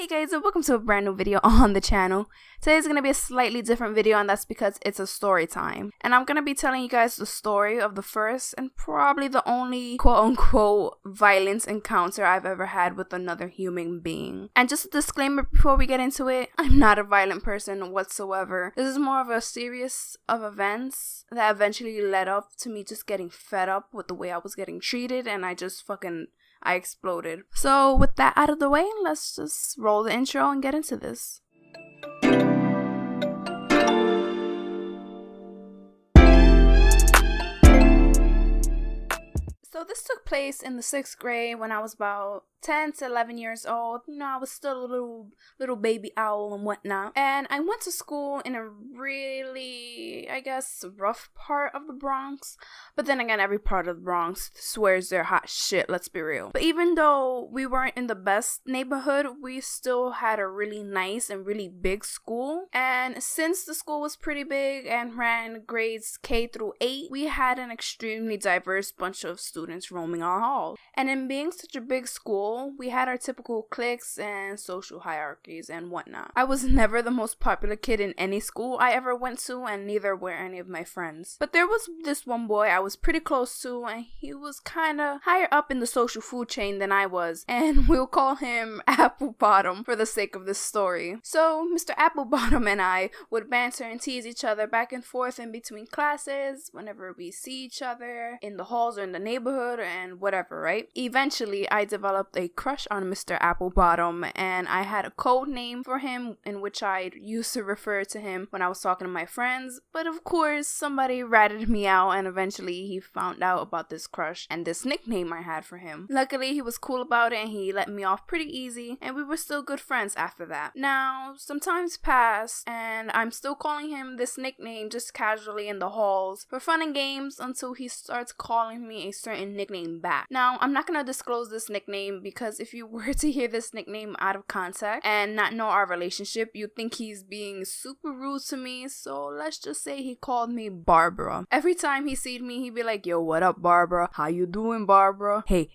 Hey guys, and welcome to a brand new video on the channel. Today's going to be a slightly different video, and that's because it's a story time. And I'm going to be telling you guys the story of the first and probably the only quote-unquote violence encounter I've ever had with another human being. And just a disclaimer before we get into it, I'm not a violent person whatsoever. This is more of a series of events that eventually led up to me just getting fed up with the way I was getting treated, and I exploded. So with that out of the way, let's just roll the intro and get into this. So this took place in the 6th grade when I was about 10 to 11 years old. You know, I was still a little baby owl and whatnot. And I went to school in a really, I guess, rough part of the Bronx. But then again, every part of the Bronx swears they're hot shit, let's be real. But even though we weren't in the best neighborhood, we still had a really nice and really big school. And since the school was pretty big and ran grades K through 8, we had an extremely diverse bunch of students roaming our halls. And in being such a big school, we had our typical cliques and social hierarchies and whatnot. I was never the most popular kid in any school I ever went to, and neither were any of my friends. But there was this one boy I was pretty close to, and he was kinda higher up in the social food chain than I was, and we'll call him Apple Bottom for the sake of this story. So Mr. Apple Bottom and I would banter and tease each other back and forth in between classes, whenever we see each other in the halls or in the neighborhood and whatever, right? Eventually, I developed a crush on Mr. Apple Bottom, and I had a code name for him in which I used to refer to him when I was talking to my friends. But of course, somebody ratted me out, and eventually he found out about this crush and this nickname I had for him. Luckily, he was cool about it and he let me off pretty easy, and we were still good friends after that. Now, some time's passed, and I'm still calling him this nickname just casually in the halls for fun and games until he starts calling me a certain nickname back. Now, I'm not gonna disclose this nickname because if you were to hear this nickname out of context and not know our relationship, you'd think he's being super rude to me. So let's just say he called me Barbara. Every time he seen me, he'd be like, "Yo, what up, Barbara? How you doing, Barbara? Hey,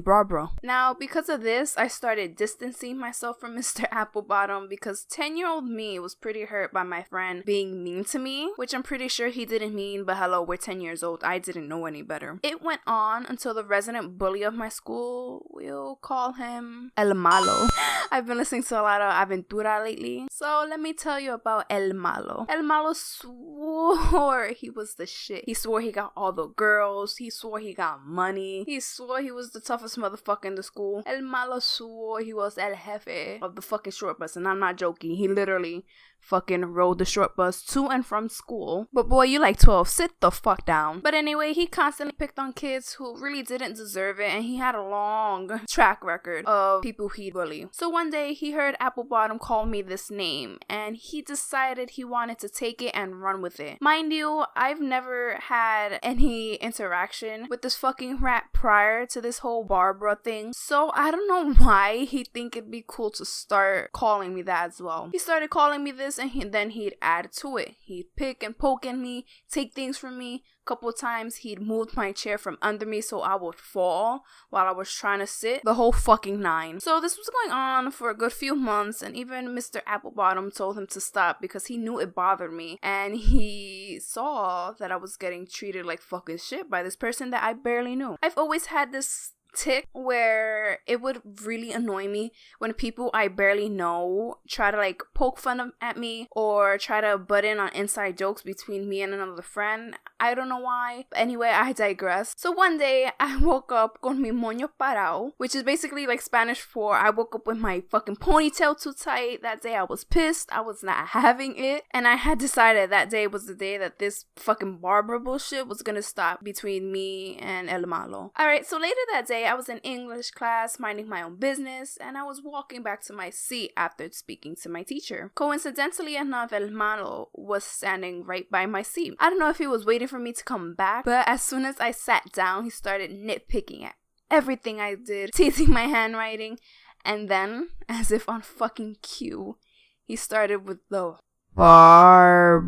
Barbara." Now, because of this, I started distancing myself from Mr. Applebottom because 10-year-old me was pretty hurt by my friend being mean to me, which I'm pretty sure he didn't mean, but hello, we're 10 years old. I didn't know any better. It went on until the resident bully of my school, we'll call him El Malo. I've been listening to a lot of Aventura lately, so let me tell you about El Malo. El Malo swore he was the shit. He swore he got all the girls. He swore he got money. He swore he was the toughest motherfucker in the school. El Malo swore he was El Jefe of the fucking short bus, and I'm not joking. He literally fucking rode the short bus to and from school. But boy, you like 12, sit the fuck down. But anyway, he constantly picked on kids who really didn't deserve it, and he had a long track record of people he'd bully. So one day he heard Apple Bottom call me this name, and he decided he wanted to take it and run with it. Mind you, I've never had any interaction with this fucking rat prior to this whole Barbara thing, so I don't know why he'd think it'd be cool to start calling me that as well. He started calling me this, and then he'd add to it. He'd pick and poke at me, take things from me. A couple of times he'd moved my chair from under me so I would fall while I was trying to sit. The whole fucking 9. So this was going on for a good few months, and even Mr. Applebottom told him to stop because he knew it bothered me, and he saw that I was getting treated like fucking shit by this person that I barely knew. I've always had this tick where it would really annoy me when people I barely know try to like poke fun at me or try to butt in on inside jokes between me and another friend. I don't know why. But anyway, I digress. So one day I woke up con mi moño parado, which is basically like Spanish for I woke up with my fucking ponytail too tight. That day I was pissed. I was not having it. And I had decided that day was the day that this fucking Barbara bullshit was gonna stop between me and El Malo. Alright, so later that day I was in English class minding my own business, and I was walking back to my seat after speaking to my teacher. Coincidentally enough, El Malo was standing right by my seat. I don't know if he was waiting for me to come back, but as soon as I sat down, he started nitpicking at everything I did, teasing my handwriting, and then, as if on fucking cue, he started with the Barbara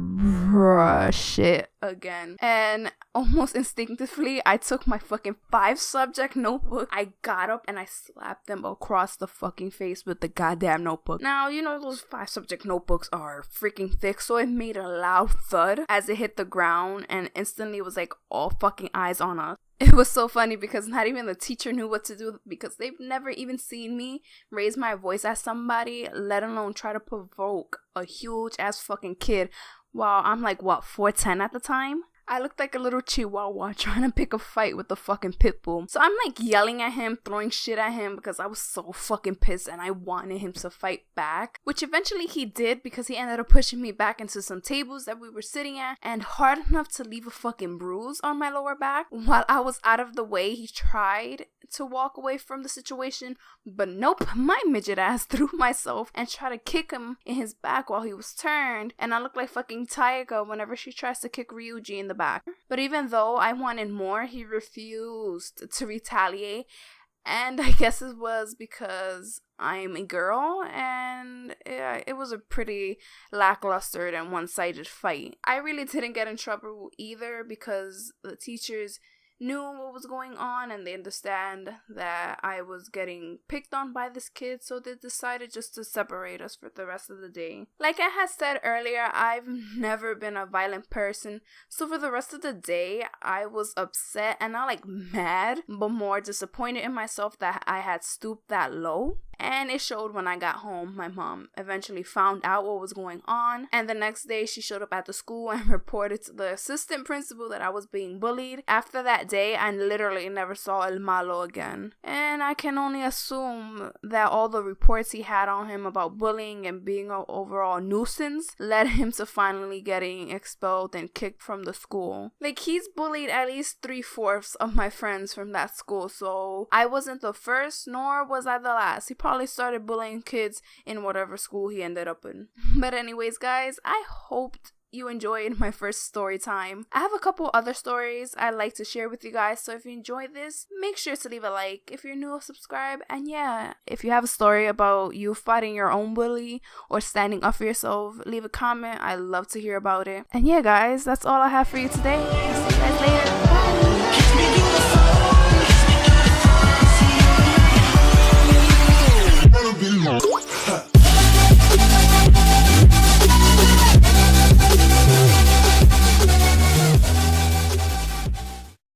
shit again. And almost instinctively, I took my fucking 5-subject notebook. I got up and I slapped them across the fucking face with the goddamn notebook. Now, you know, those 5-subject notebooks are freaking thick, so it made a loud thud as it hit the ground, and instantly it was like all fucking eyes on us. It was so funny because not even the teacher knew what to do, because they've never even seen me raise my voice at somebody, let alone try to provoke a huge ass fucking kid while I'm like, what, 4'10" at the time? I looked like a little chihuahua trying to pick a fight with the fucking pit bull. So I'm like yelling at him, throwing shit at him because I was so fucking pissed and I wanted him to fight back. Which eventually he did, because he ended up pushing me back into some tables that we were sitting at, and hard enough to leave a fucking bruise on my lower back. While I was out of the way, he tried to walk away from the situation, but nope, my midget ass threw myself and tried to kick him in his back while he was turned, and I look like fucking Taiga whenever she tries to kick Ryuji in the back. But even though I wanted more, he refused to retaliate, and I guess it was because I'm a girl, and it was a pretty lackluster and one-sided fight. I really didn't get in trouble either, because the teachers knew what was going on and they understand that I was getting picked on by this kid, so they decided just to separate us for the rest of the day. Like I had said earlier, I've never been a violent person, so for the rest of the day I was upset and not like mad, but more disappointed in myself that I had stooped that low. And it showed when I got home. My mom eventually found out what was going on, and the next day she showed up at the school and reported to the assistant principal that I was being bullied. After that day, I literally never saw El Malo again. And I can only assume that all the reports he had on him about bullying and being an overall nuisance led him to finally getting expelled and kicked from the school. Like, he's bullied at least 3/4 of my friends from that school, so I wasn't the first, nor was I the last. He probably started bullying kids in whatever school he ended up in. But anyways, guys, I hoped you enjoyed my first story time. I have a couple other stories I'd like to share with you guys, so if you enjoyed this, make sure to leave a like. If you're new, subscribe. And yeah, if you have a story about you fighting your own bully or standing up for yourself, leave a comment. I love to hear about it. And yeah, guys, that's all I have for you today. See you guys later. Bye.